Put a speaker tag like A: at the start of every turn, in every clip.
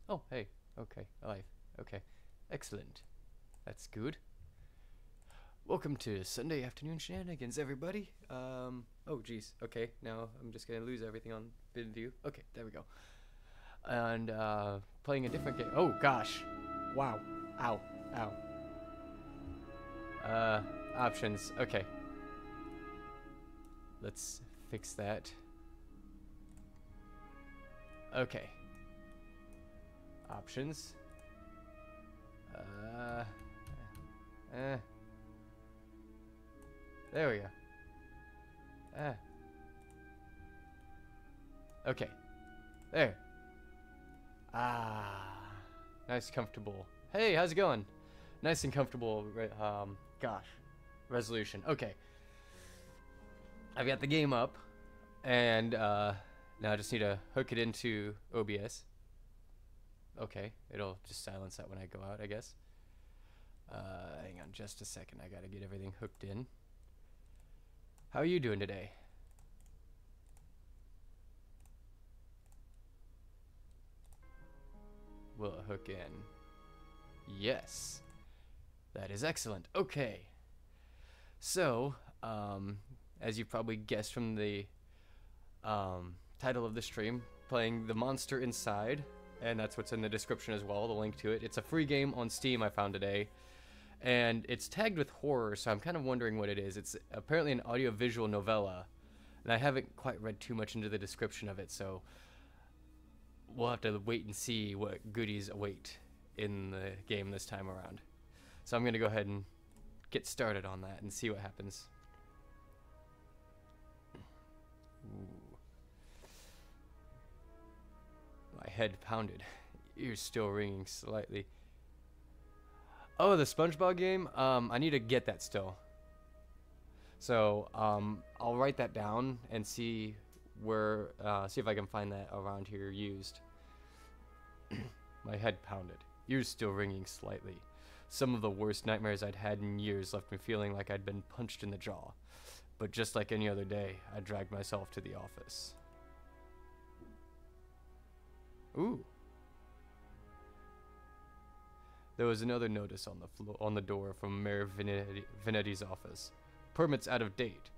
A: Oh, hey. Okay, alive. Okay, excellent. That's good. Welcome to Sunday afternoon shenanigans, everybody. Oh, geez. Okay, now I'm just gonna lose everything on vid view. Okay, there we go. And playing a different game. Oh gosh. Wow. Ow. Ow. Options. Okay. Let's fix that. Okay. Options. There we go. Okay. There. Nice, comfortable. Hey, how's it going? Nice and comfortable, gosh. Resolution. Okay. I've got the game up, and now I just need to hook it into OBS. Okay, it'll just silence that when I go out, I guess. Hang on just a second. I gotta get everything hooked in. How are you doing today? Will it hook in? Yes. That is excellent. Okay. So, as you probably guessed from the title of the stream, playing The Monster Inside, and that's what's in the description as well, the link to it. It's a free game on Steam I found today, and it's tagged with horror, so I'm kind of wondering what it is. It's apparently an audiovisual novella, and I haven't quite read too much into the description of it, so we'll have to wait and see what goodies await in the game this time around. So I'm going to go ahead and get started on that and see what happens. Ooh. My head pounded. Ears still ringing slightly. Oh, the SpongeBob game? I need to get that still. So, I'll write that down and see where, see if I can find that around here used. My head pounded. Ears still ringing slightly. Some of the worst nightmares I'd had in years left me feeling like I'd been punched in the jaw. But just like any other day, I dragged myself to the office. Ooh. There was another notice on the door from Mayor Venetti's office. Permits out of date.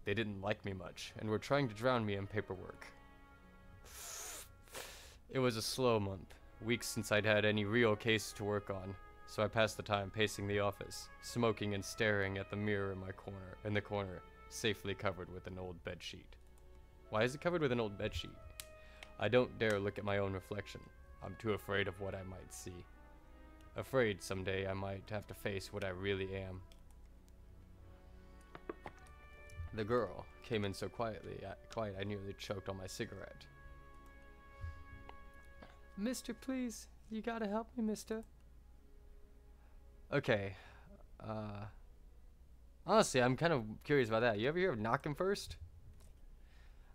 A: They didn't like me much, and were trying to drown me in paperwork. It was a slow month. Weeks since I'd had any real case to work on, so I passed the time pacing the office, smoking and staring at the mirror in the corner, safely covered with an old bedsheet. Why is it covered with an old bedsheet? I don't dare look at my own reflection. I'm too afraid of what I might see. Afraid someday I might have to face what I really am. The girl came in so quiet I nearly choked on my cigarette. Mister, please, you gotta help me, mister. Okay, honestly, I'm kind of curious about that. You ever hear of Knock 'em First?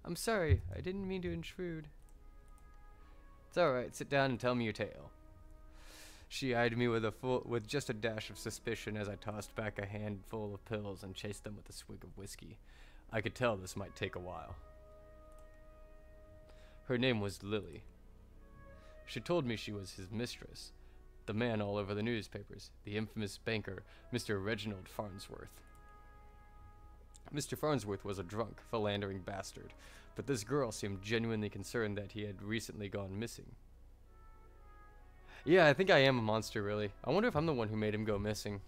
A: I'm sorry, I didn't mean to intrude. It's alright, sit down and tell me your tale. She eyed me with just a dash of suspicion as I tossed back a handful of pills and chased them with a swig of whiskey. I could tell this might take a while. Her name was Lily. She told me she was his mistress, the man all over the newspapers, the infamous banker, Mr. Reginald Farnsworth. Mr. Farnsworth was a drunk, philandering bastard, but this girl seemed genuinely concerned that he had recently gone missing. Yeah, I think I am a monster, really. I wonder if I'm the one who made him go missing.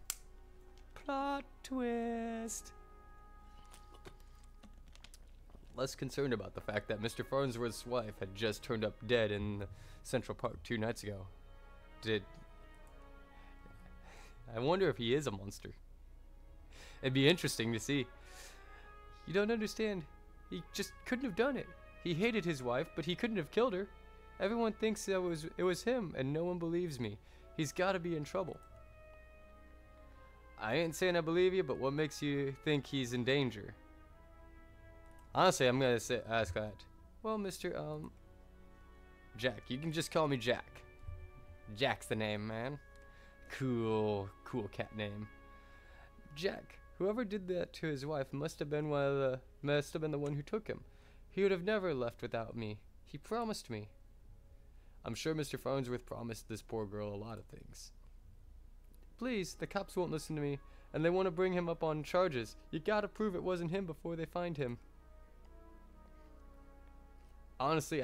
A: Plot twist. Less concerned about the fact that Mr. Farnsworth's wife had just turned up dead in Central Park 2 nights ago. I wonder if he is a monster. It'd be interesting to see. You don't understand. He just couldn't have done it. He hated his wife, but he couldn't have killed her. Everyone thinks it was him, and no one believes me. He's got to be in trouble. I ain't saying I believe you, but what makes you think he's in danger? Honestly, I'm gonna ask that. Well, Mr. Jack. You can just call me Jack. Jack's the name, man. Cool cat name. Jack. Whoever did that to his wife must have been the one who took him. He would have never left without me. He promised me. I'm sure Mr. Farnsworth promised this poor girl a lot of things. Please, the cops won't listen to me, and they want to bring him up on charges. You gotta prove it wasn't him before they find him. Honestly,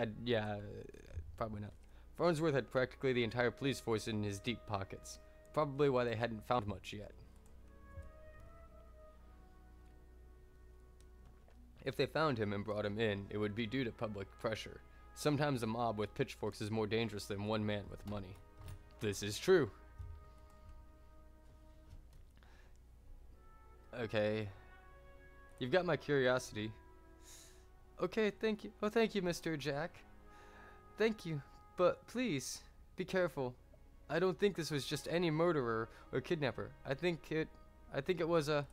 A: probably not. Farnsworth had practically the entire police force in his deep pockets. Probably why they hadn't found much yet. If they found him and brought him in, it would be due to public pressure. Sometimes a mob with pitchforks is more dangerous than one man with money. This is true. Okay. You've got my curiosity. Okay, thank you. Oh, thank you, Mr. Jack. Thank you. But please, be careful. I don't think this was just any murderer or kidnapper. I think it was a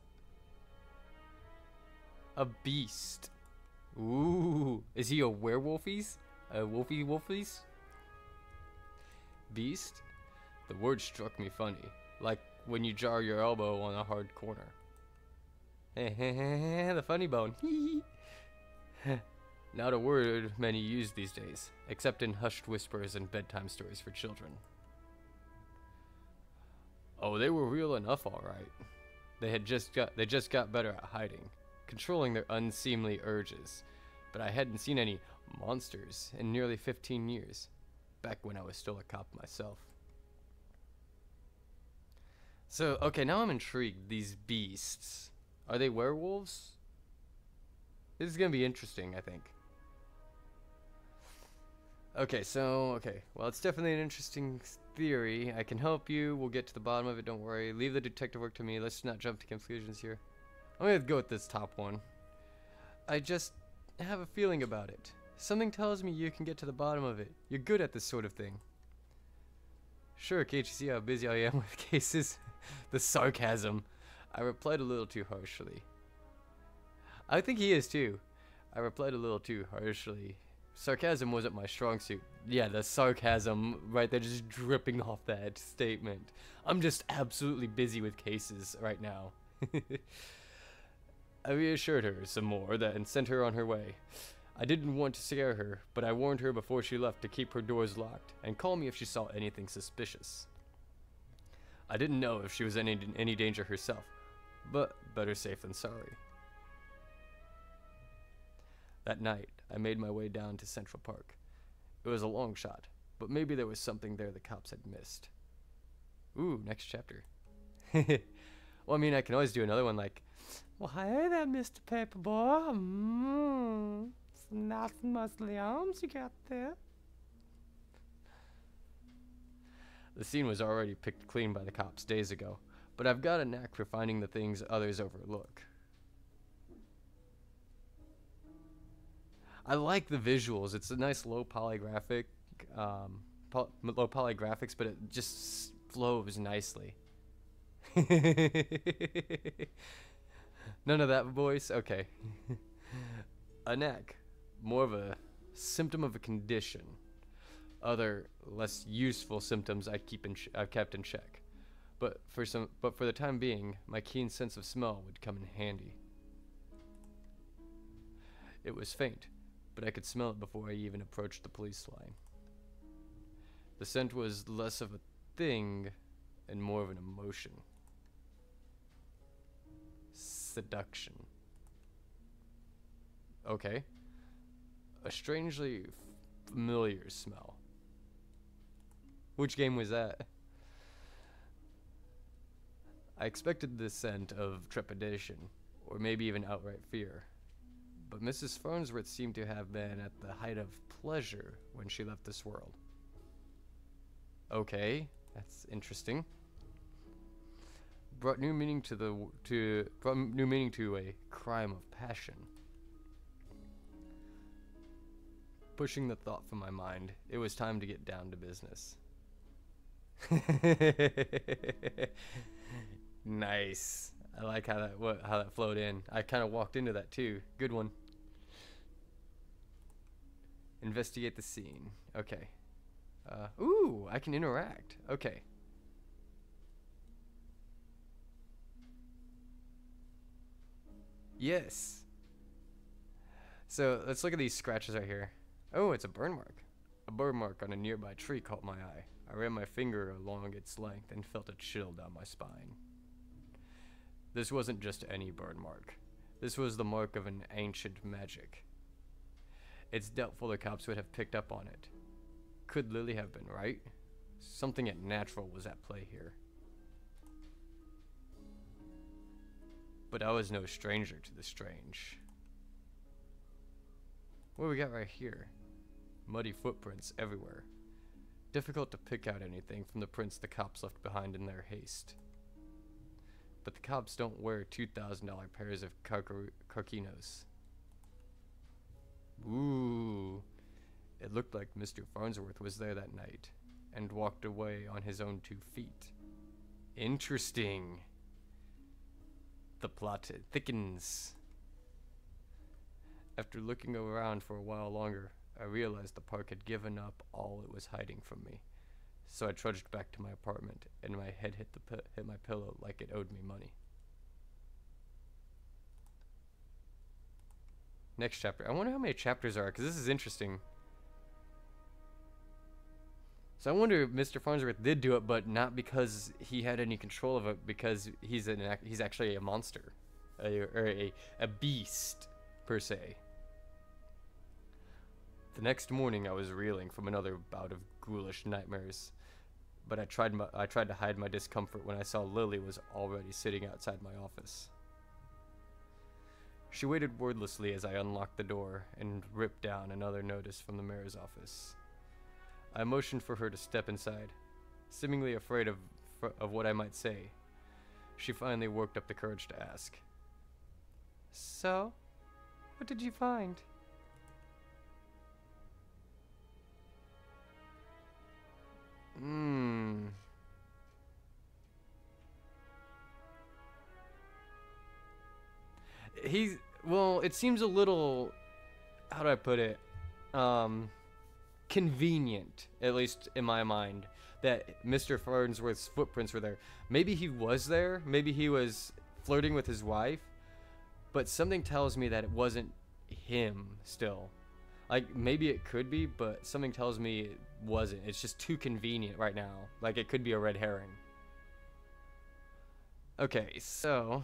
A: beast. Ooh, is he a werewolfies? A wolfies? Beast? The word struck me funny, like when you jar your elbow on a hard corner. The funny bone. Not a word many use these days, except in hushed whispers and bedtime stories for children. Oh, they were real enough, all right. They just got better at hiding, controlling their unseemly urges. But I hadn't seen any monsters in nearly 15 years, back when I was still a cop myself. So, okay, now I'm intrigued. These beasts, are they werewolves? This is gonna be interesting, I think. Okay, well, it's definitely an interesting theory. I can help you. We'll get to the bottom of it, don't worry. Leave the detective work to me. Let's not jump to conclusions here. I'm gonna go with this top one. I just have a feeling about it. Something tells me you can get to the bottom of it. You're good at this sort of thing. Sure, can't you see how busy I am with cases? The sarcasm. I replied a little too harshly. I think he is too. I replied a little too harshly. Sarcasm wasn't my strong suit. Yeah, the sarcasm right there just dripping off that statement. I'm just absolutely busy with cases right now. I reassured her some more and sent her on her way. I didn't want to scare her, but I warned her before she left to keep her doors locked and call me if she saw anything suspicious. I didn't know if she was in any danger herself, but better safe than sorry. That night, I made my way down to Central Park. It was a long shot, but maybe there was something there the cops had missed. Ooh, next chapter. Well, I mean, I can always do another one like, well, hey there, Mr. Paperboy. Some nice muscly arms you got there. The scene was already picked clean by the cops days ago, but I've got a knack for finding the things others overlook. I like the visuals. It's a nice low polygraphics, but it just flows nicely. None of that voice? Okay. A knack. More of a symptom of a condition. Other, less useful symptoms I've kept in check. But for the time being, my keen sense of smell would come in handy. It was faint, but I could smell it before I even approached the police line. The scent was less of a thing and more of an emotion. Seduction. Okay. A strangely familiar smell. Which game was that? I expected the scent of trepidation, or maybe even outright fear. But Mrs. Farnsworth seemed to have been at the height of pleasure when she left this world. Okay, that's interesting. Brought new meaning to a crime of passion. Pushing the thought from my mind, it was time to get down to business. Nice. I like how that flowed in. I kind of walked into that too. Good one. Investigate the scene. Okay. Ooh, I can interact. Okay. Yes. So let's look at these scratches right here. Oh, it's a burn mark. A burn mark on a nearby tree caught my eye. I ran my finger along its length and felt a chill down my spine. This wasn't just any burn mark. This was the mark of an ancient magic. It's doubtful the cops would have picked up on it. Could Lily have been right? Something unnatural was at play here. But I was no stranger to the strange. What do we got right here? Muddy footprints everywhere. Difficult to pick out anything from the prints the cops left behind in their haste. But the cops don't wear $2,000 pairs of carquinos. Ooh. It looked like Mr. Farnsworth was there that night and walked away on his own 2 feet. Interesting. The plot thickens. After looking around for a while longer, I realized the park had given up all it was hiding from me. So I trudged back to my apartment, and my head hit my pillow like it owed me money. Next chapter. I wonder how many chapters are, because this is interesting. So I wonder if Mr. Farnsworth did do it, but not because he had any control of it, because he's actually a monster, or a beast per se. The next morning, I was reeling from another bout of ghoulish nightmares, but I tried to hide my discomfort when I saw Lily was already sitting outside my office. She waited wordlessly as I unlocked the door and ripped down another notice from the mayor's office. I motioned for her to step inside, seemingly afraid of what I might say. She finally worked up the courage to ask. So, what did you find? Well, it seems a little, how do I put it, convenient, at least in my mind, that Mr. Farnsworth's footprints were there. Maybe he was there, maybe he was flirting with his wife, but something tells me that it wasn't him still. Like, maybe it could be, but something tells me it wasn't. It's just too convenient right now. Like, it could be a red herring. Okay, so...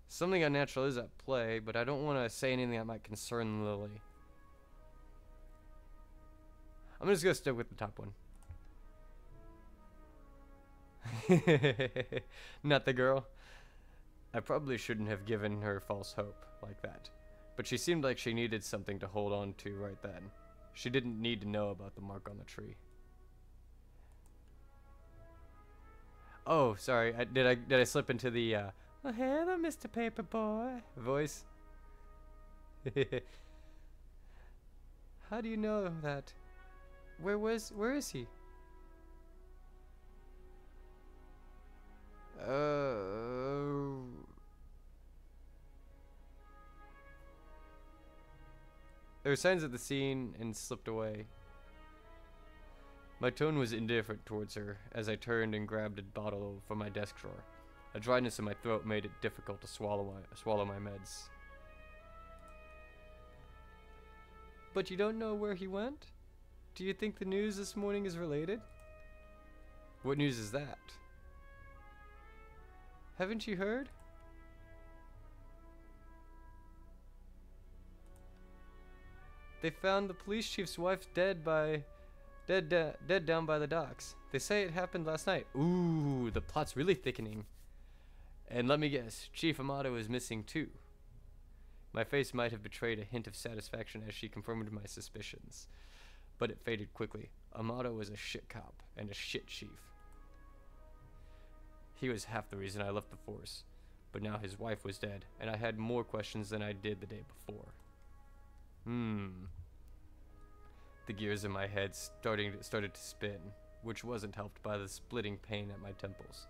A: something unnatural is at play, but I don't want to say anything that might concern Lily. I'm just gonna stick with the top one. Not the girl. I probably shouldn't have given her false hope like that, but she seemed like she needed something to hold on to right then. She didn't need to know about the mark on the tree. Oh, sorry. Did I slip into the oh, hello, Mr. Paperboy voice? How do you know that? Where is he? There were signs at the scene and slipped away. My tone was indifferent towards her as I turned and grabbed a bottle from my desk drawer. A dryness in my throat made it difficult to swallow my meds. But you don't know where he went? Do you think the news this morning is related? What news is that? Haven't you heard? They found the police chief's wife dead down by the docks. They say it happened last night. Ooh, the plot's really thickening. And let me guess, Chief Amato is missing too. My face might have betrayed a hint of satisfaction as she confirmed my suspicions, but it faded quickly. Amato was a shit cop and a shit chief. He was half the reason I left the force, but now his wife was dead, and I had more questions than I did the day before. The gears in my head started to spin, which wasn't helped by the splitting pain at my temples.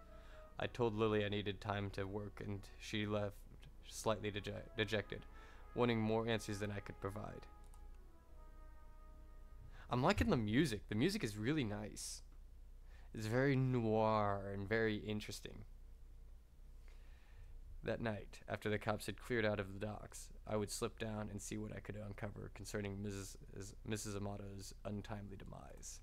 A: I told Lily I needed time to work, and she left slightly dejected, wanting more answers than I could provide. I'm liking the music. The music is really nice. It's very noir and very interesting. That night, after the cops had cleared out of the docks, I would slip down and see what I could uncover concerning Mrs. Amato's untimely demise.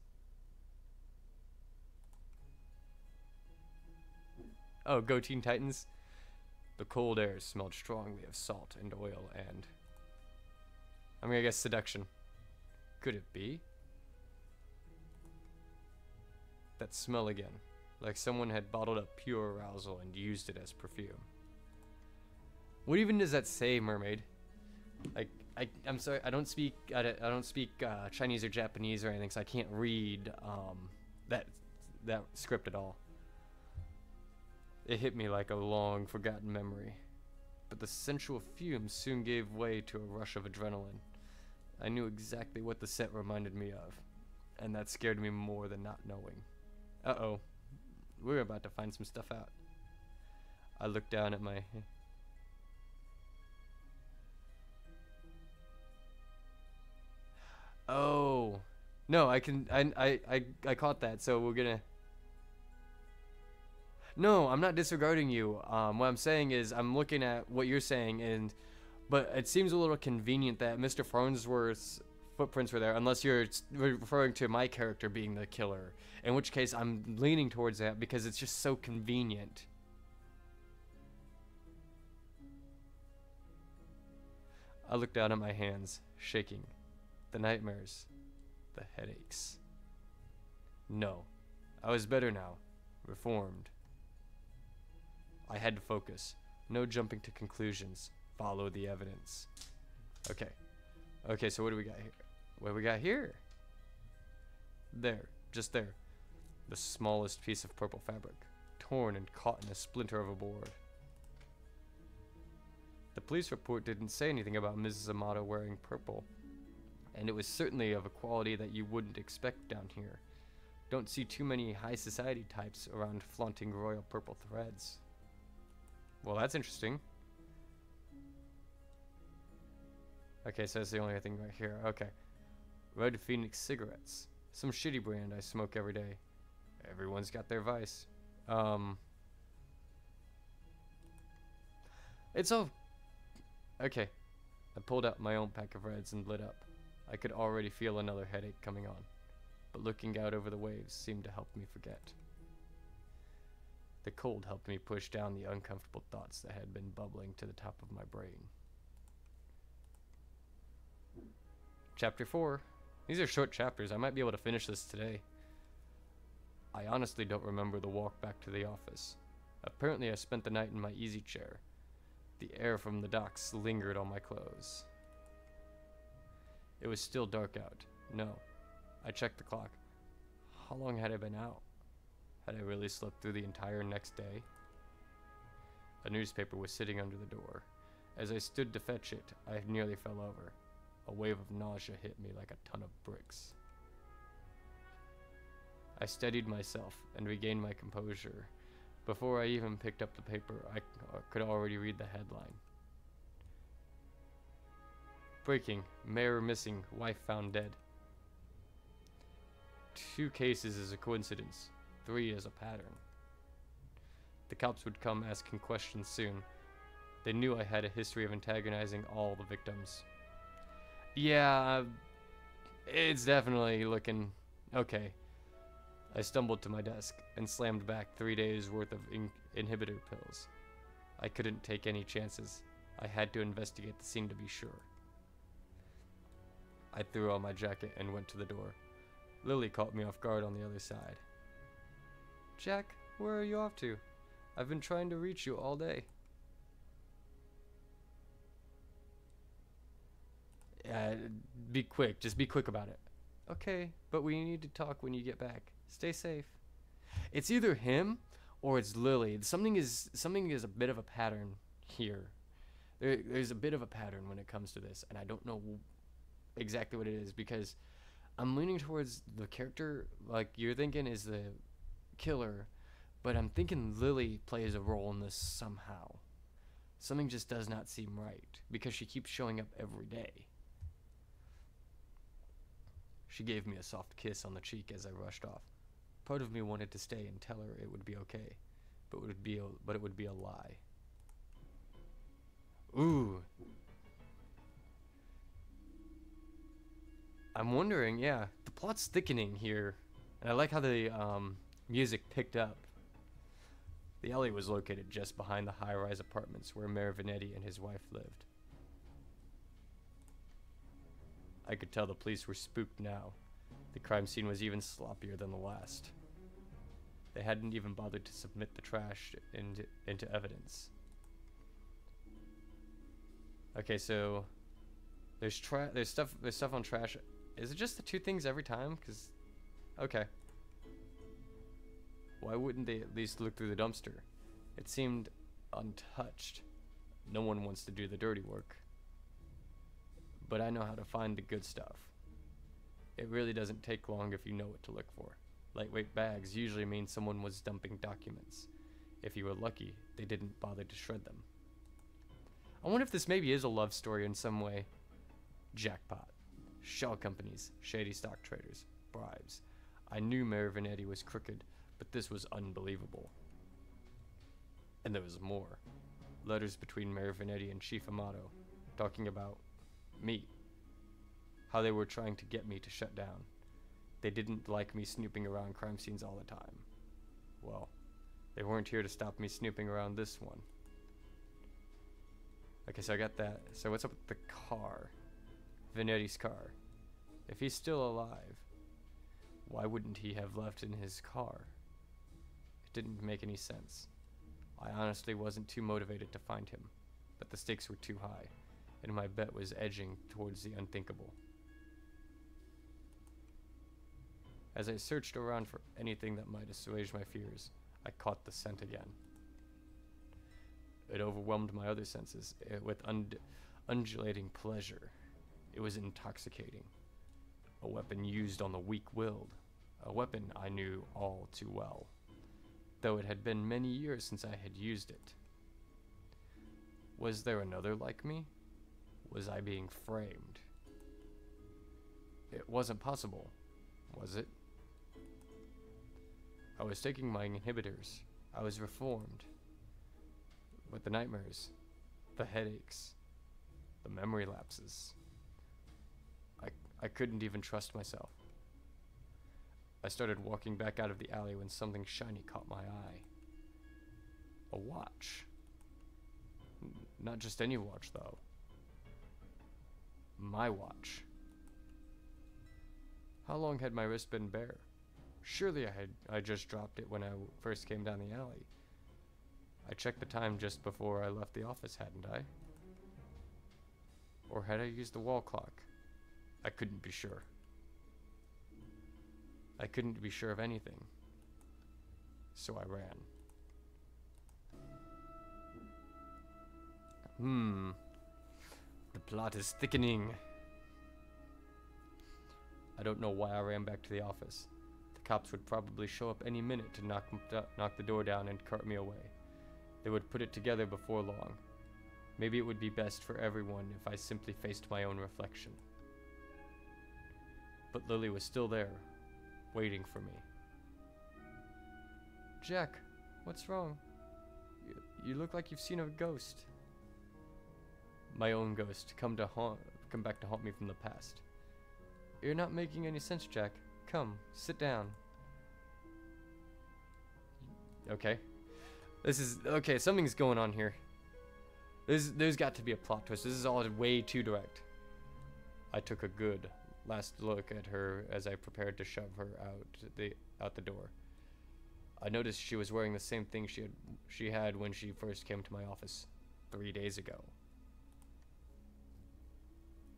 A: Oh, go Teen Titans! The cold air smelled strongly of salt and oil and... I guess seduction. Could it be? That smell again, like someone had bottled up pure arousal and used it as perfume. What even does that say, mermaid? Like, I'm sorry, I don't speak Chinese or Japanese or anything, so I can't read that script at all. It hit me like a long forgotten memory, but the sensual fumes soon gave way to a rush of adrenaline. I knew exactly what the set reminded me of, and that scared me more than not knowing. Uh-oh, we're about to find some stuff out. I looked down at my... Oh, no, I caught that, so we're gonna... No, I'm not disregarding you. What I'm saying is I'm looking at what you're saying, but it seems a little convenient that Mr. Farnsworth's footprints were there, unless you're referring to my character being the killer, in which case I'm leaning towards that because it's just so convenient. I looked down at my hands, shaking. The nightmares, the headaches. No, I was better now, reformed. I had to focus. No jumping to conclusions. Follow the evidence. Okay, so what do we got here? What do we got here? There, just there. The smallest piece of purple fabric, torn and caught in a splinter of a board. The police report didn't say anything about Mrs. Amato wearing purple, and it was certainly of a quality that you wouldn't expect down here. Don't see too many high society types around flaunting royal purple threads. Well, that's interesting. Okay, so that's the only thing right here. Okay. Red Phoenix cigarettes. Some shitty brand I smoke every day. Everyone's got their vice. It's all... Okay. I pulled out my own pack of Reds and lit up. I could already feel another headache coming on, but looking out over the waves seemed to help me forget. The cold helped me push down the uncomfortable thoughts that had been bubbling to the top of my brain. Chapter 4. These are short chapters. I might be able to finish this today. I honestly don't remember the walk back to the office. Apparently I spent the night in my easy chair. The air from the docks lingered on my clothes. It was still dark out. No. I checked the clock. How long had I been out? Had I really slept through the entire next day? A newspaper was sitting under the door. As I stood to fetch it, I nearly fell over. A wave of nausea hit me like a ton of bricks. I steadied myself and regained my composure. Before I even picked up the paper, I could already read the headline. Breaking, mayor missing, wife found dead. 2 cases is a coincidence, 3 is a pattern. The cops would come asking questions soon. They knew I had a history of antagonizing all the victims. Yeah, it's definitely looking okay. I stumbled to my desk and slammed back 3 days worth of inhibitor pills. I couldn't take any chances. I had to investigate the scene to be sure. I threw on my jacket and went to the door. Lily caught me off guard on the other side. Jack, where are you off to? I've been trying to reach you all day. Be quick. Just be quick about it. Okay, but we need to talk when you get back. Stay safe. It's either him or it's Lily. Something is a bit of a pattern here. There's a bit of a pattern when it comes to this, and I don't know exactly what it is because I'm leaning towards the character like you're thinking is the killer, but I'm thinking Lily plays a role in this somehow. Something just does not seem right because she keeps showing up every day. She gave me a soft kiss on the cheek as I rushed off. Part of me wanted to stay and tell her it would be okay, but it would be a lie. Ooh. I'm wondering, yeah, the plot's thickening here, and I like how the music picked up. The alley was located just behind the high-rise apartments where Mayor Vanetti and his wife lived. I could tell the police were spooked now. The crime scene was even sloppier than the last. They hadn't even bothered to submit the trash into evidence. Okay, so there's stuff on trash. Is it just the two things every time? Cause okay. Why wouldn't they at least look through the dumpster? It seemed untouched. No one wants to do the dirty work. But I know how to find the good stuff. It really doesn't take long if you know what to look for. Lightweight bags usually mean someone was dumping documents. If you were lucky, they didn't bother to shred them. I wonder if this maybe is a love story in some way. Jackpot. Shell companies, shady stock traders, bribes. I knew Mayor Vanetti was crooked, but this was unbelievable. And there was more. Letters between Mayor Vanetti and Chief Amato, talking about me. How they were trying to get me to shut down. They didn't like me snooping around crime scenes all the time. Well, they weren't here to stop me snooping around this one. Okay, so I got that. So what's up with the car? Vanetti's car. If he's still alive, why wouldn't he have left in his car? It didn't make any sense. I honestly wasn't too motivated to find him, but the stakes were too high, and my bet was edging towards the unthinkable. As I searched around for anything that might assuage my fears, I caught the scent again. It overwhelmed my other senses with undulating pleasure. It was intoxicating. A weapon used on the weak-willed. A weapon I knew all too well, though it had been many years since I had used it. Was there another like me? Was I being framed? It wasn't possible, was it? I was taking my inhibitors. I was reformed. But the nightmares, the headaches, the memory lapses. I couldn't even trust myself. I started walking back out of the alley when something shiny caught my eye. A watch. Not just any watch, though. My watch. How long had my wrist been bare? Surely I just dropped it when I first came down the alley. I checked the time just before I left the office, hadn't I? Or had I used the wall clock? I couldn't be sure. I couldn't be sure of anything. So I ran. The plot is thickening. I don't know why I ran back to the office. The cops would probably show up any minute to knock the door down and cart me away. They would put it together before long. Maybe it would be best for everyone if I simply faced my own reflection. But Lily was still there, waiting for me. Jack, what's wrong? You look like you've seen a ghost. My own ghost, come back to haunt me from the past. You're not making any sense, Jack. Come, sit down. Okay. Okay, something's going on here. There's got to be a plot twist. This is all way too direct. I took a good last look at her as I prepared to shove her out the door. I noticed she was wearing the same thing she had when she first came to my office 3 days ago.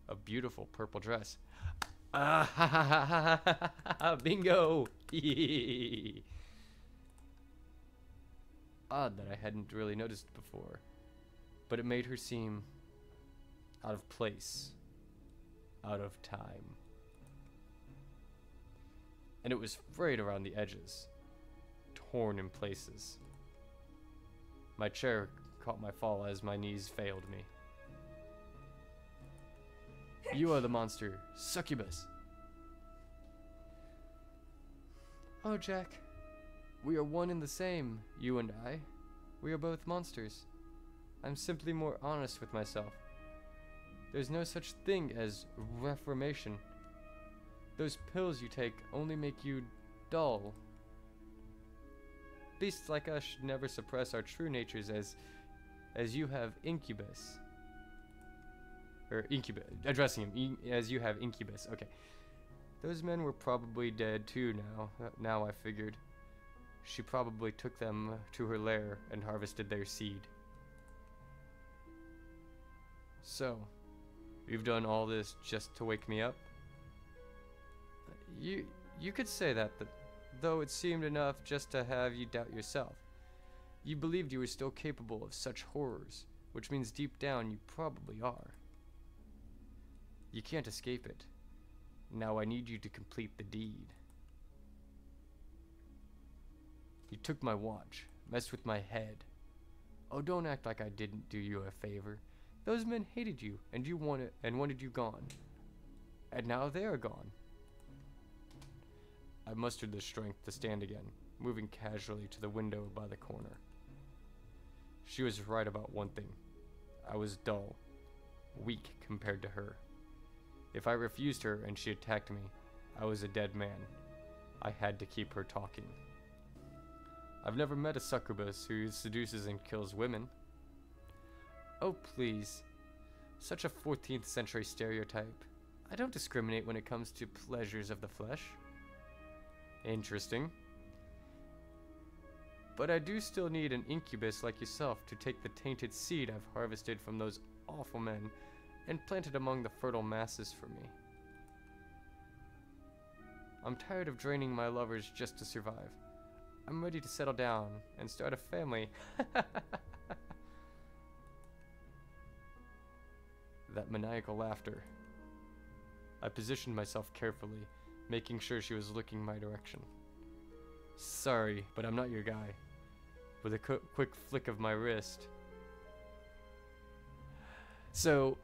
A: A beautiful purple dress. Ah, ha, ha, ha, ha, ha, ha, bingo! Odd that I hadn't really noticed before, but it made her seem out of place, out of time. And it was frayed around the edges, torn in places. My chair caught my fall as my knees failed me. You are the monster, succubus. Oh, Jack. We are one and the same, you and I. We are both monsters. I'm simply more honest with myself. There's no such thing as reformation. Those pills you take only make you dull. Beasts like us should never suppress our true natures as you have incubus. Or incubus, addressing him, as you have incubus. Okay. Those men were probably dead too now I figured. She probably took them to her lair and harvested their seed. So, you've done all this just to wake me up? You could say that, though it seemed enough just to have you doubt yourself. You believed you were still capable of such horrors, which means deep down you probably are. You can't escape it. Now I need you to complete the deed. You took my watch, messed with my head. Oh, don't act like I didn't do you a favor. Those men hated you, and wanted you gone. And now they are gone. I mustered the strength to stand again, moving casually to the window by the corner. She was right about one thing. I was dull, weak compared to her. If I refused her and she attacked me, I was a dead man. I had to keep her talking. I've never met a succubus who seduces and kills women. Oh, please. Such a 14th century stereotype. I don't discriminate when it comes to pleasures of the flesh. Interesting. But I do still need an incubus like yourself to take the tainted seed I've harvested from those awful men and plant it among the fertile masses for me. I'm tired of draining my lovers just to survive. I'm ready to settle down and start a family. That maniacal laughter. I positioned myself carefully, making sure she was looking my direction. Sorry, but I'm not your guy. With a quick flick of my wrist. So,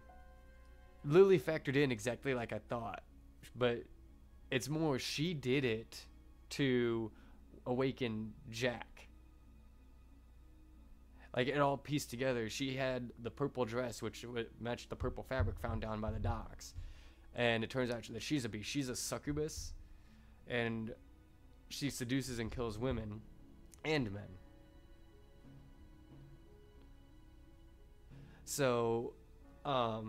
A: Lily factored in exactly like I thought, but it's more she did it to awaken Jack. Like, it all pieced together. She had the purple dress, which matched the purple fabric found down by the docks. And it turns out that she's a beast. She's a succubus. And she seduces and kills women and men. So, now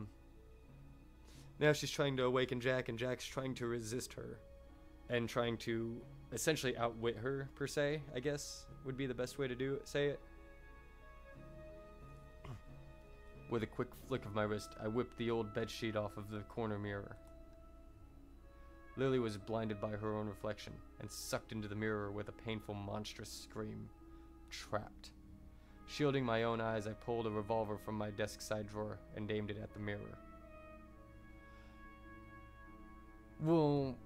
A: she's trying to awaken Jack, and Jack's trying to resist her. And trying to essentially outwit her, per se, I guess, would be the best way to say it. With a quick flick of my wrist, I whipped the old bedsheet off of the corner mirror. Lily was blinded by her own reflection, and sucked into the mirror with a painful, monstrous scream. Trapped. Shielding my own eyes, I pulled a revolver from my desk side drawer and aimed it at the mirror. Well,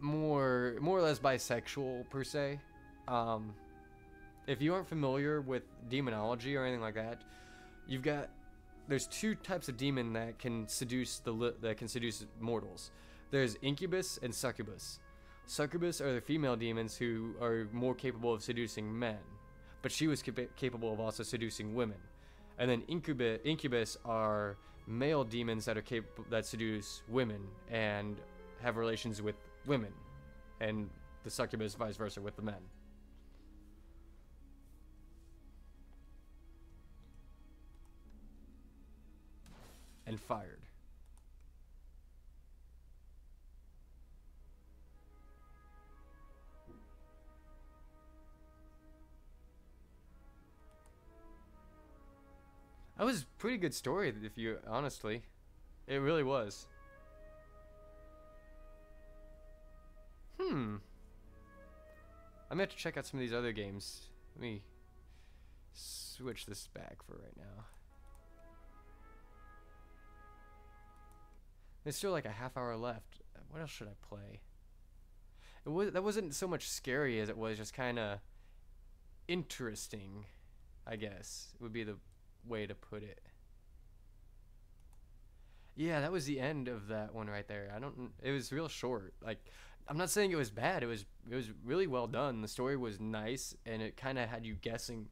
A: more or less bisexual, per se. If you aren't familiar with demonology or anything like that, there's two types of demon that can seduce mortals. There's incubus and succubus. Succubus are the female demons who are more capable of seducing men, but she was capable of also seducing women. And then incubus are male demons that seduce women and have relations with women, and the succubus vice versa with the men. And fired. That was a pretty good story, if you honestly. It really was. I'm gonna have to check out some of these other games. Let me switch this back for right now. There's still like a half hour left. What else should I play? That wasn't so much scary as it was just kind of interesting, I guess, would be the way to put it. Yeah, that was the end of that one right there. It was real short. Like, I'm not saying it was bad. It was really well done. The story was nice, and it kind of had you guessing,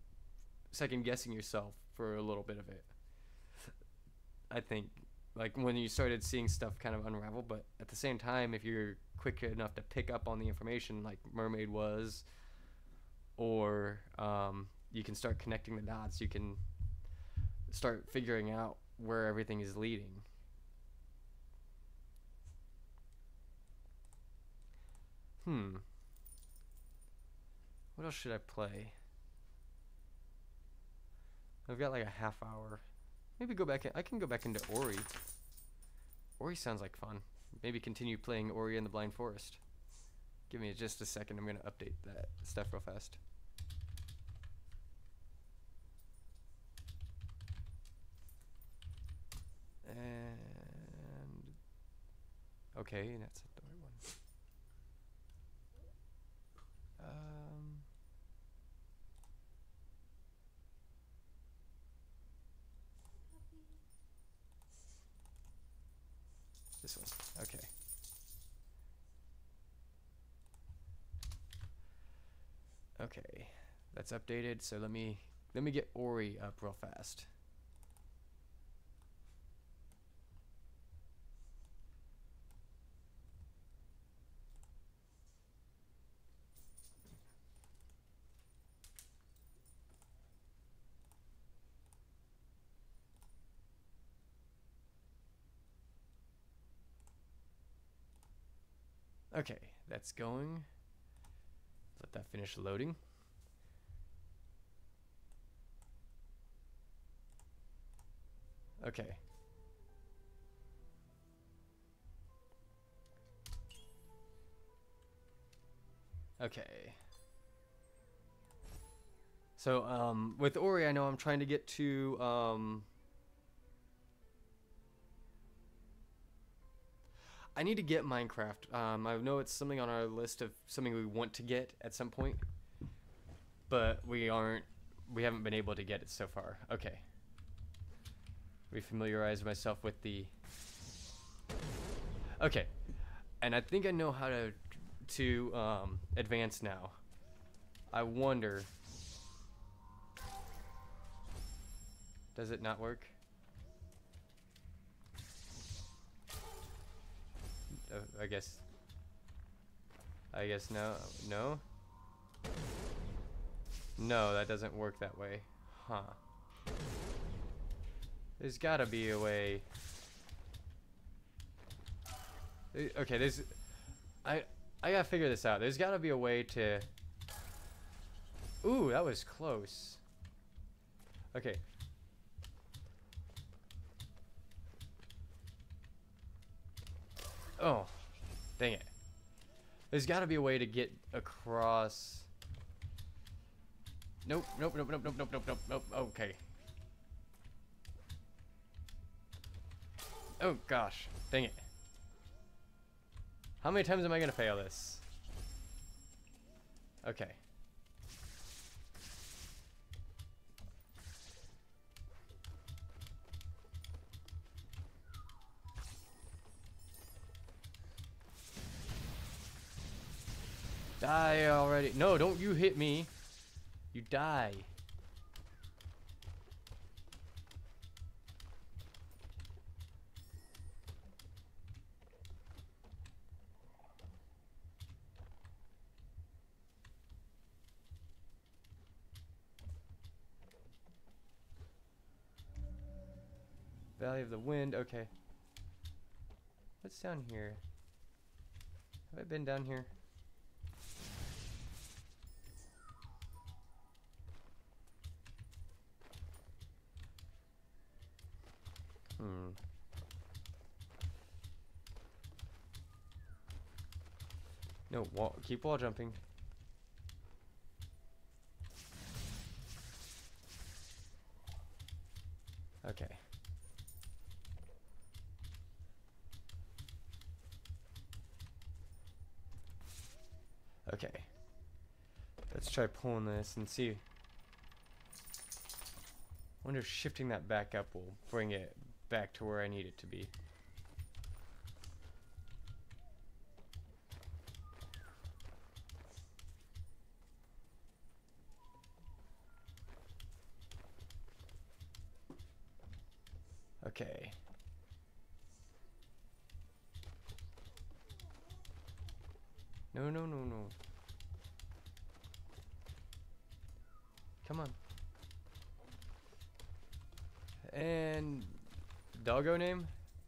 A: second guessing yourself for a little bit of it. I think, like when you started seeing stuff kind of unravel, but at the same time, if you're quick enough to pick up on the information, like Mermaid was, or you can start connecting the dots. You can start figuring out where everything is leading. What else should I play? I've got like a half hour. Maybe go back. I can go back into Ori. Ori sounds like fun. Maybe continue playing Ori in the Blind Forest. Give me just a second. I'm gonna update that stuff real fast. And okay, that's the right one. This one. Okay. Okay, that's updated. So let me get Ori up real fast. Okay, that's going. Let that finish loading. Okay. Okay. So, with Ori, I know I'm trying to get to, I need to get Minecraft. I know it's something on our list of something we want to get at some point, but we haven't been able to get it so far. Okay. Refamiliarize myself with the, okay. And I think I know how to advance now. I wonder, does it not work? I guess no, that doesn't work that way. Huh. There's gotta be a way. Okay, I gotta figure this out. There's gotta be a way to, ooh, that was close. Okay. Oh, dang it. There's got to be a way to get across. Nope. Okay. Oh, gosh. Dang it. How many times am I going to fail this? Okay. Die already. No, don't you hit me. You die. Valley of the Wind. Okay. What's down here? Have I been down here? No, keep wall jumping. Okay. Okay. Let's try pulling this and see. I wonder if shifting that back up will bring it back to where I need it to be. Okay. No, no, no, no. Come on. And doggo name?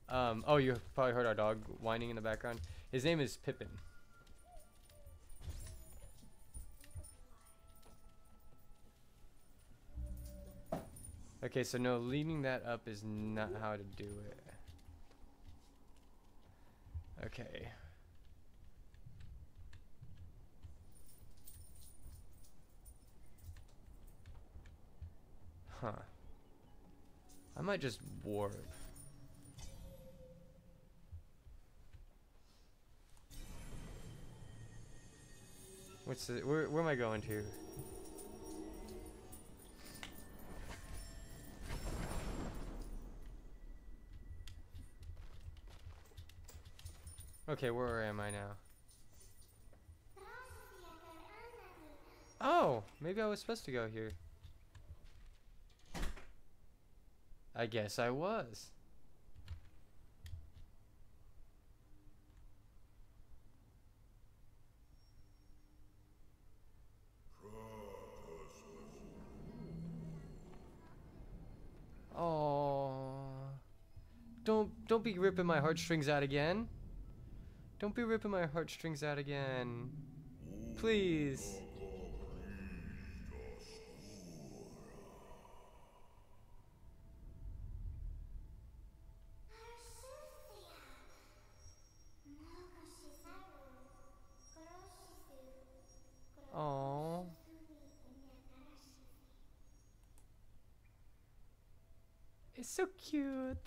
A: Oh, you probably heard our dog whining in the background. His name is Pippin. Okay, so no, leading that up is not how to do it. Okay. Huh. I might just warp. What's the, where am I going to? Okay, where am I now? Oh, maybe I was supposed to go here. I guess I was. Oh, don't be ripping my heartstrings out again. Don't be ripping my heartstrings out again. Please. Oh. It's so cute.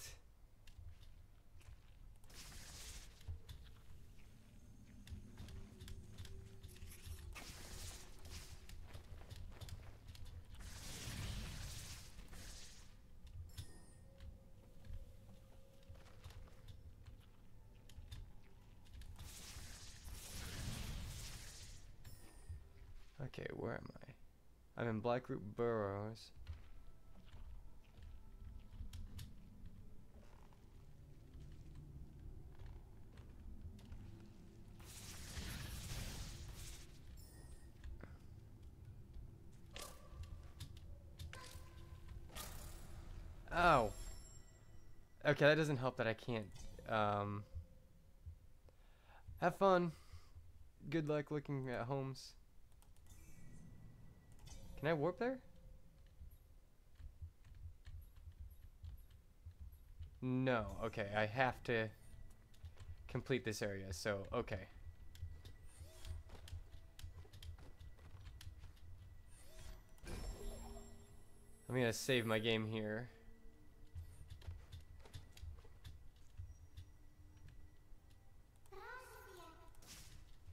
A: Okay, where am I? I'm in Blackroot Burrows. Oh. Okay, that doesn't help that I can't. Have fun. Good luck looking at homes. Can I warp there? No. Okay, I have to complete this area, so okay. I'm gonna save my game here.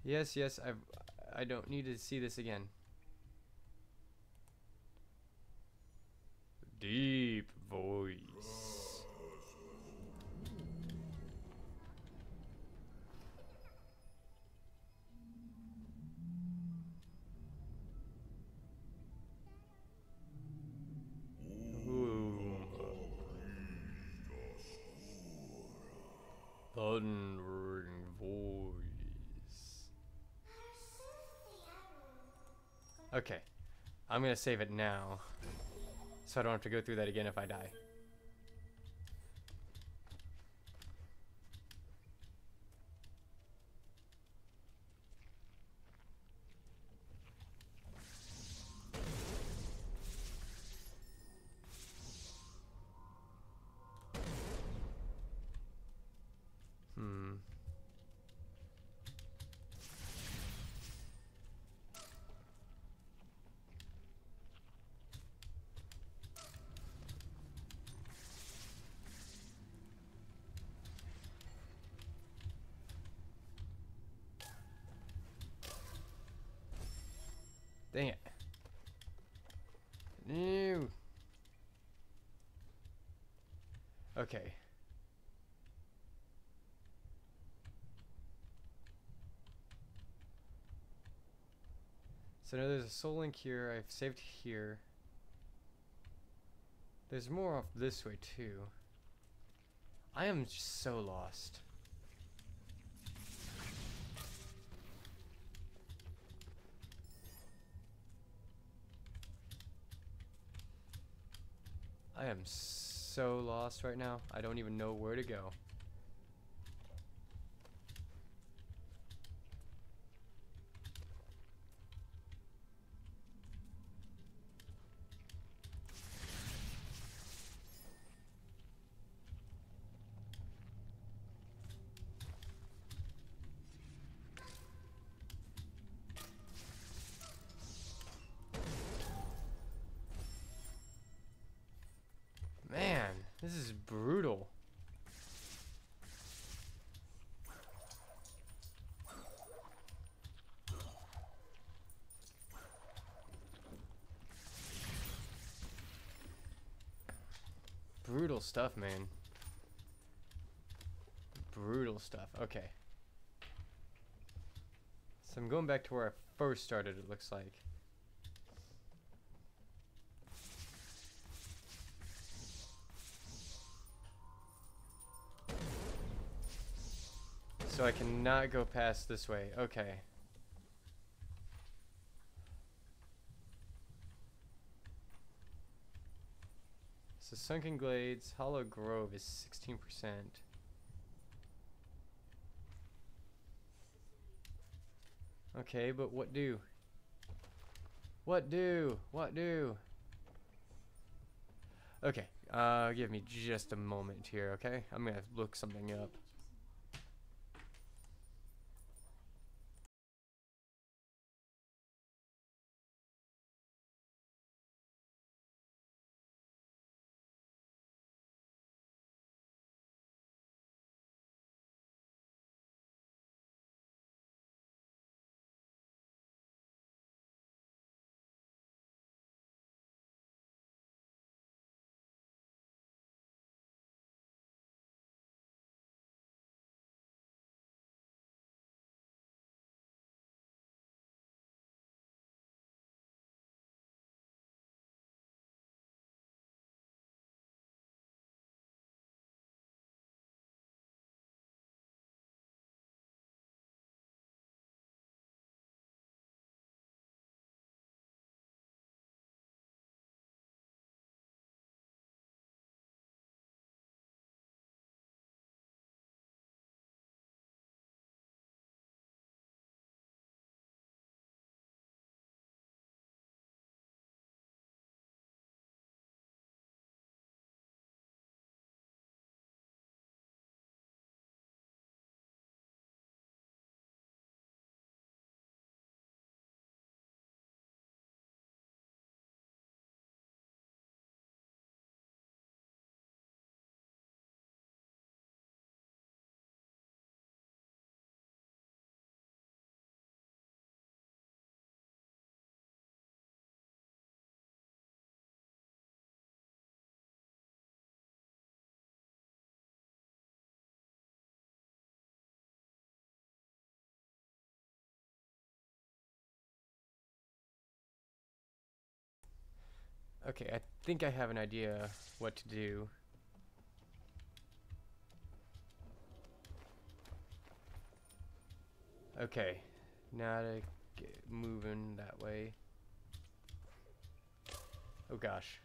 A: Yes, yes, I don't need to see this again. Deep voice. Thundering voice. Okay, I'm gonna save it now, so I don't have to go through that again if I die. Dang it. No. Okay. So now there's a soul link here. I've saved here. There's more off this way too. I am just so lost. I am so lost right now. I don't even know where to go. Man, this is brutal. Brutal stuff, man. Brutal stuff. Okay. So I'm going back to where I first started, it looks like. So I cannot go past this way. Okay. So Sunken Glades, Hollow Grove is 16%. Okay, but what do? What do? What do? Okay, give me just a moment here, okay? I'm gonna look something up. Okay, I think I have an idea what to do. Okay, now to get moving that way. Oh gosh.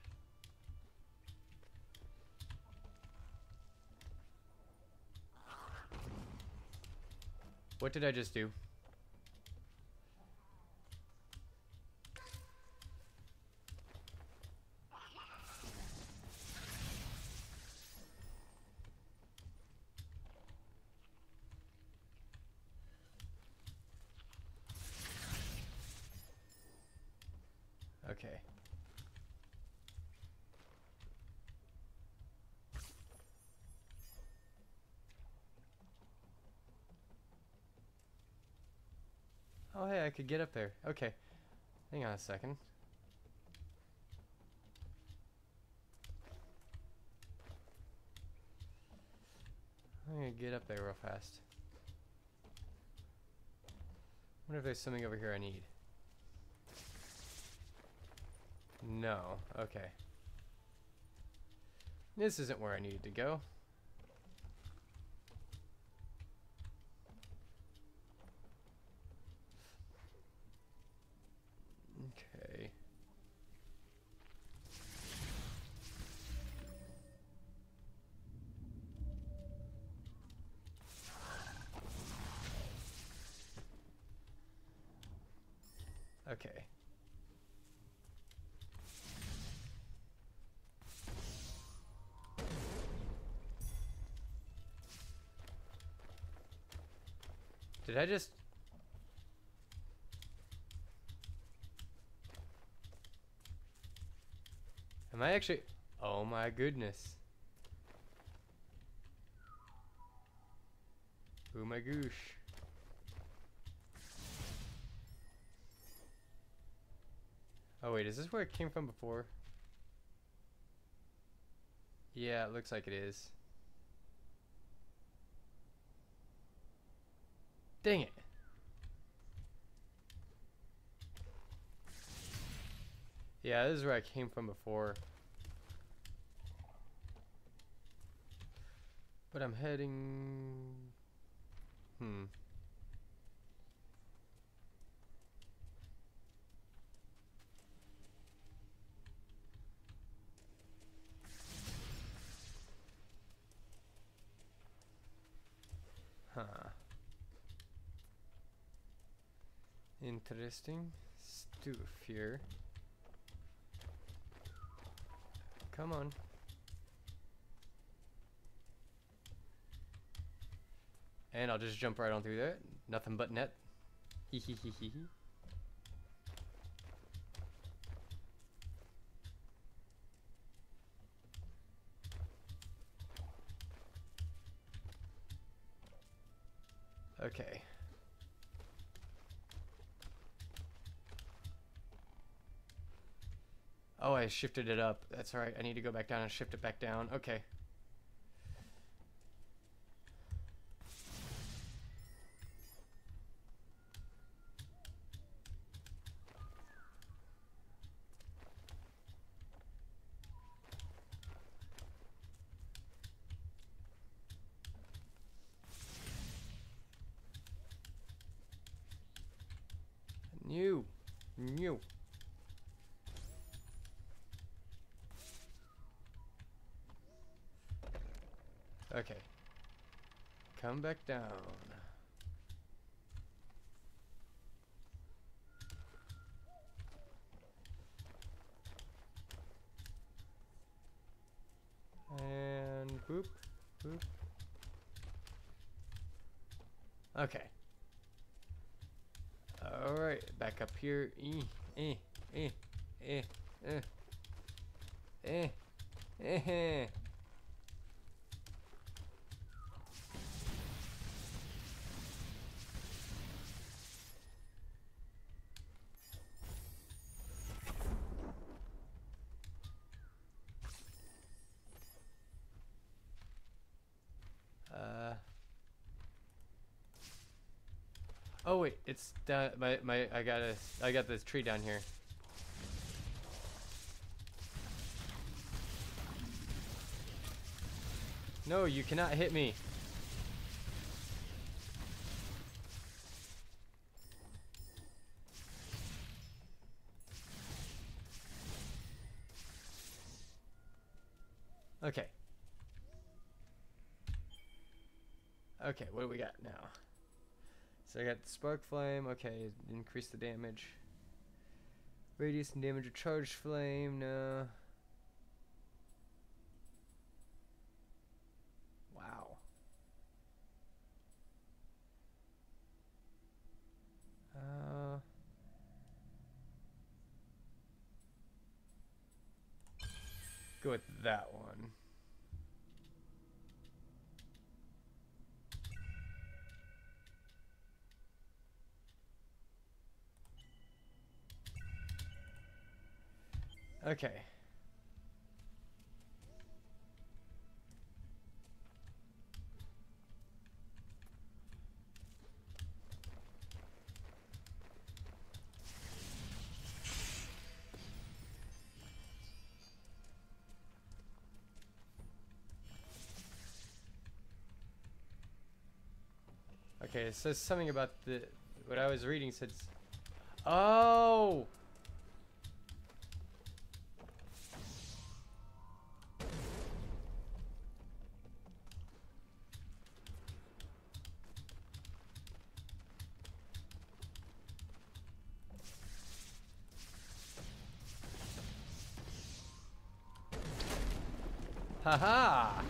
A: What did I just do? Okay. Oh hey, I could get up there. Okay. Hang on a second. I'm gonna get up there real fast. Wonder if there's something over here I need. No. Okay. This isn't where I needed to go. Okay. Okay. Did I just... Am I actually... Oh my goodness. Oh my goosh. Oh wait, is this where it came from before? Yeah, it looks like it is. Dang it. Yeah, this is where I came from before. But I'm heading... Huh. Interesting stuff here. Come on. And I'll just jump right on through that. Nothing but net. Hee hee hee hee hee. Okay. Oh, I shifted it up. That's right. I need to go back down and shift it back down. Okay. New. Okay. Come back down. And boop, boop. Okay. Alright, back up here. Eh. Oh wait, it's down. I got this tree down here. No, you cannot hit me. Okay. Okay, what do we got now? So I got spark flame. Okay, increase the damage. Radius and damage of charged flame. No. Wow. Go with that one. Okay. Okay, it says something about the... What I was reading says... Oh! Haha!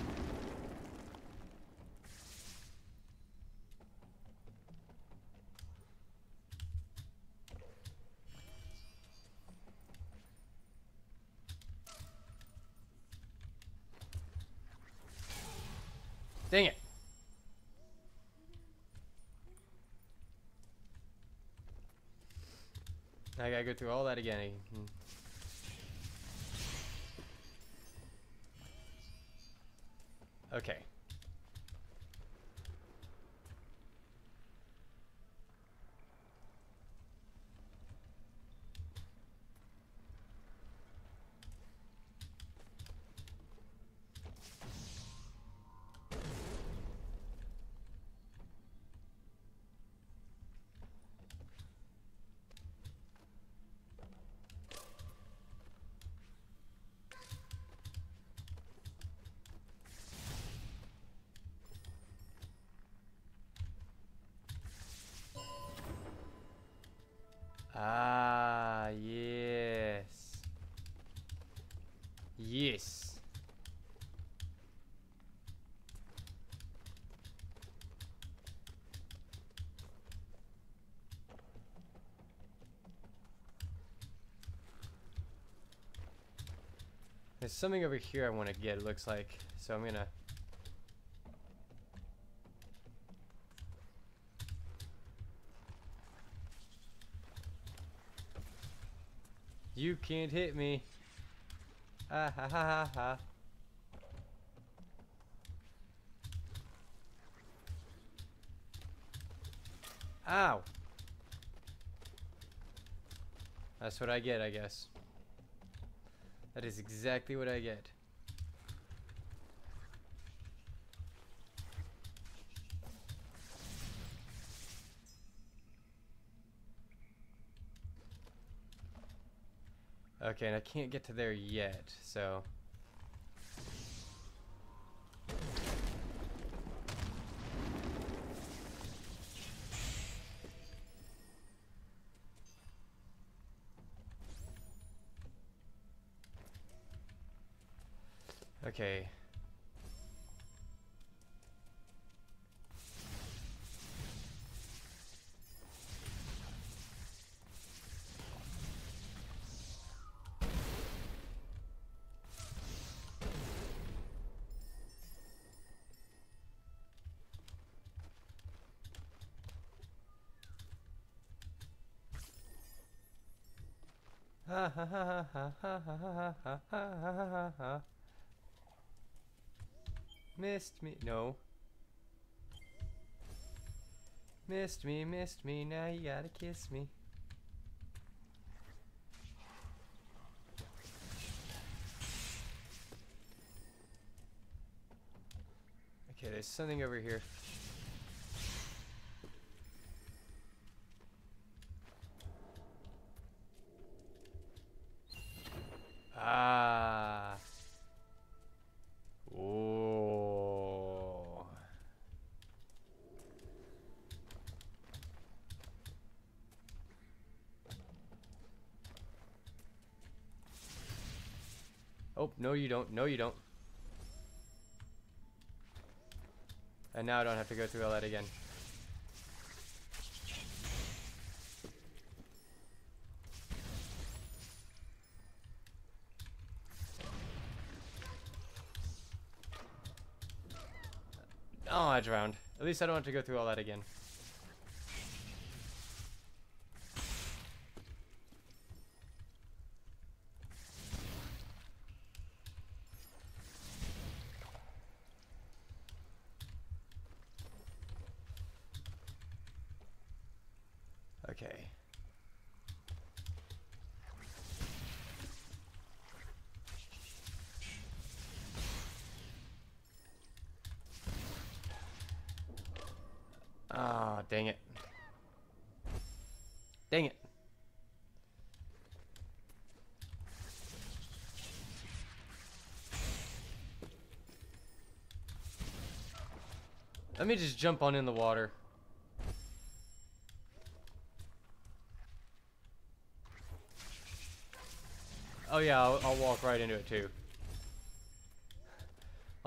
A: Dang it! I gotta go through all that again. Okay. Ah, yes. Yes. There's something over here I want to get, it looks like. So I'm gonna... You can't hit me. Ah ha ha ha ha. Ow. That's what I get, I guess. That is exactly what I get. Okay, and I can't get to there yet, so... Okay. Ha ha ha ha ha ha ha ha ha ha ha. Missed me. No. Missed me, now you gotta kiss me. Okay, there's something over here. Ah. Oh. Oh, no you don't. No you don't. And now I don't have to go through all that again. Oh, I drowned. At least I don't have to go through all that again. Okay. Ah, dang it. Dang it. Let me just jump on in the water. Oh yeah, I'll walk right into it too.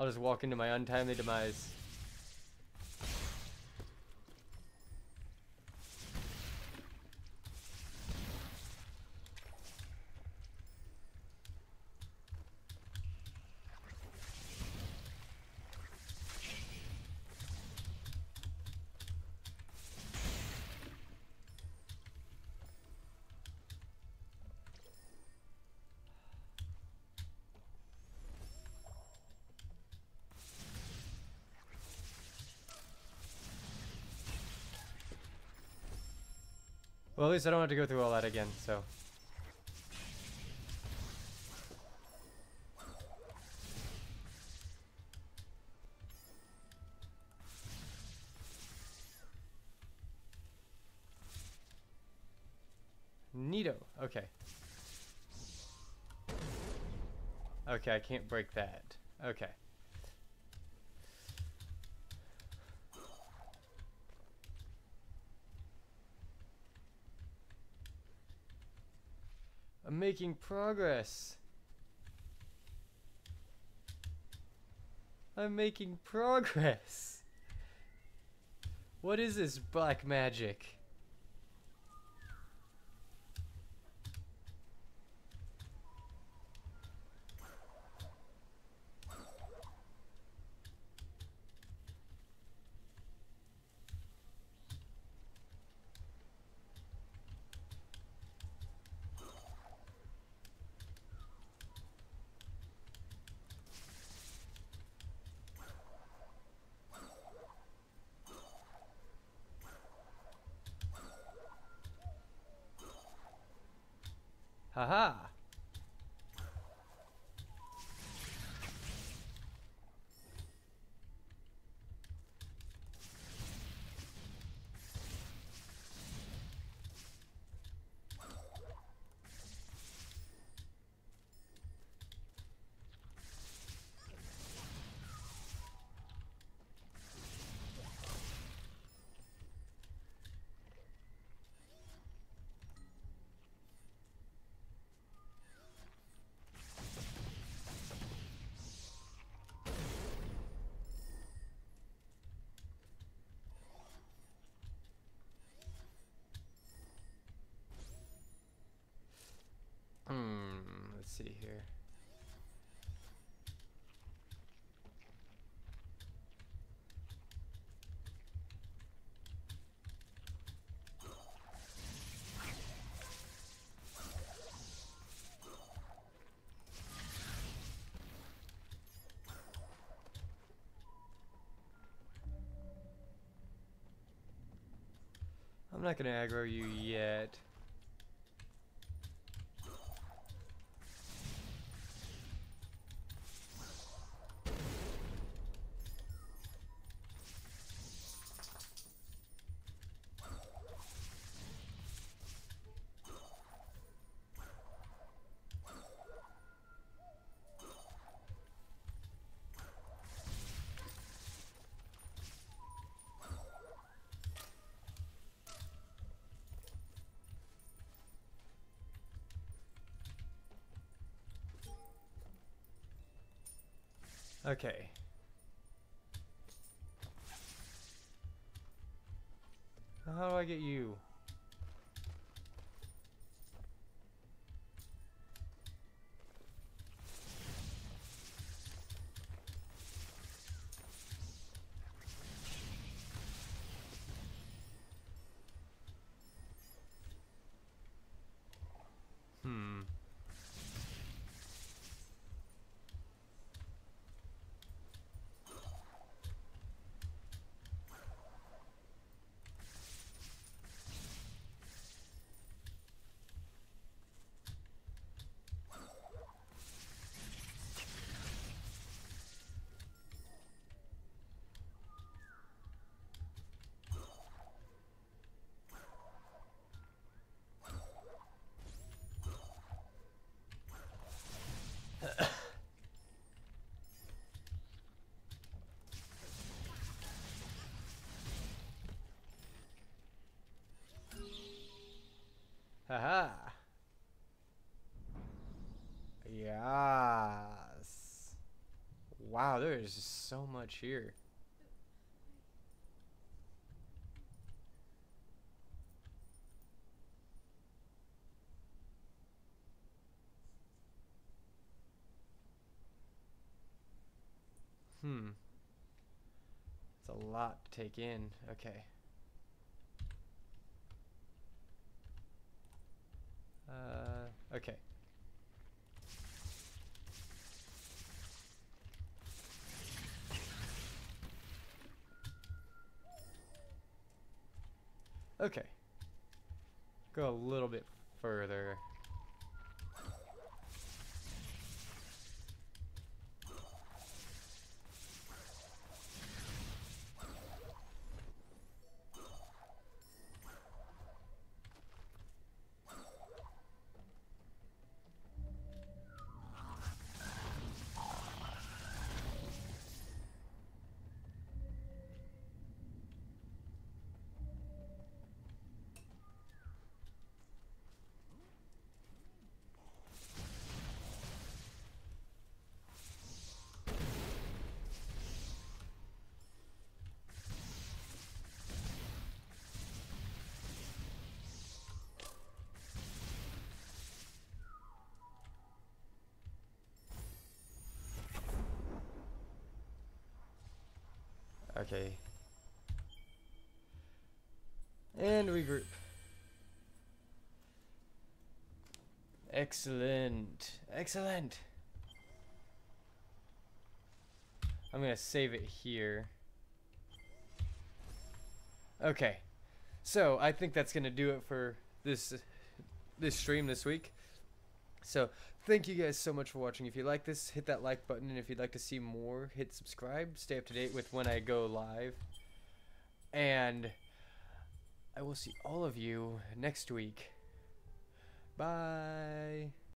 A: I'll just walk into my untimely demise. Well, at least I don't have to go through all that again, so. Neato. Okay. Okay, I can't break that. Okay. I'm making progress. I'm making progress. What is this black magic? Haha. Let's see here. I'm not gonna aggro you yet. Okay. How do I get you? Haha. Yes. Wow, there is just so much here. It's a lot to take in. Okay. Okay. Okay. Go a little bit further. Okay. And regroup. Excellent. Excellent. I'm gonna save it here. Okay. So I think that's gonna do it for this stream this week. So thank you guys so much for watching. If you like this, hit that like button, and if you'd like to see more, hit subscribe. Stay up to date with when I go live. And I will see all of you next week. Bye.